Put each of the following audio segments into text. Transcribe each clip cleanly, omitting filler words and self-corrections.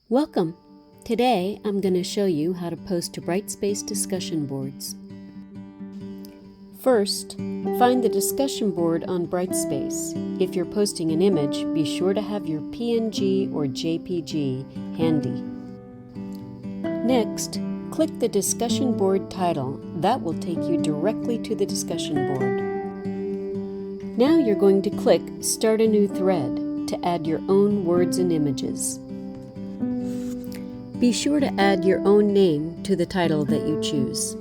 Welcome! Today I'm going to show you how to post to BrightSpace discussion boards. First, find the discussion board on BrightSpace. If you're posting an image, be sure to have your PNG or JPG handy. Next, click the discussion board title. That will take you directly to the discussion board. Now you're going to click Start a New Thread to add your own words and images. Be sure to add your own name to the title that you choose.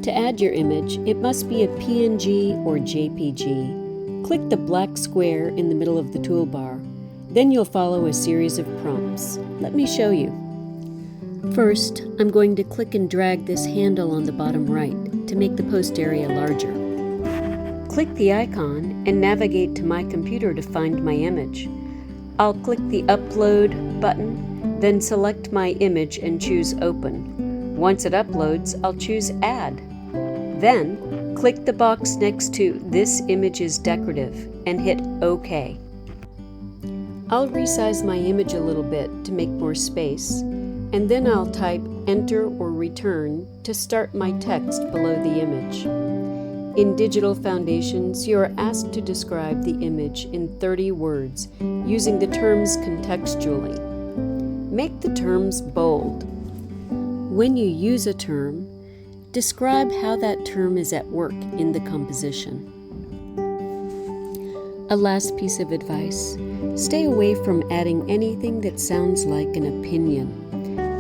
To add your image, it must be a PNG or JPG. Click the black square in the middle of the toolbar. Then you'll follow a series of prompts. Let me show you. First, I'm going to click and drag this handle on the bottom right to make the post area larger. Click the icon and navigate to my computer to find my image. I'll click the Upload button, then select my image and choose Open. Once it uploads, I'll choose Add. Then, click the box next to This image is decorative and hit OK. I'll resize my image a little bit to make more space, and then I'll type Enter or Return to start my text below the image. In Digital Foundations, you are asked to describe the image in 30 words, using the terms contextually. Make the terms bold. When you use a term, describe how that term is at work in the composition. A last piece of advice: stay away from adding anything that sounds like an opinion.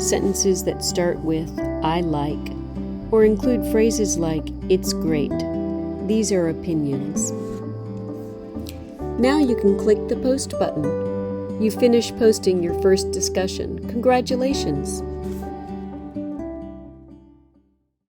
Sentences that start with "I like" or include phrases like "it's great." These are opinions. Now you can click the Post button. You finished posting your first discussion. Congratulations!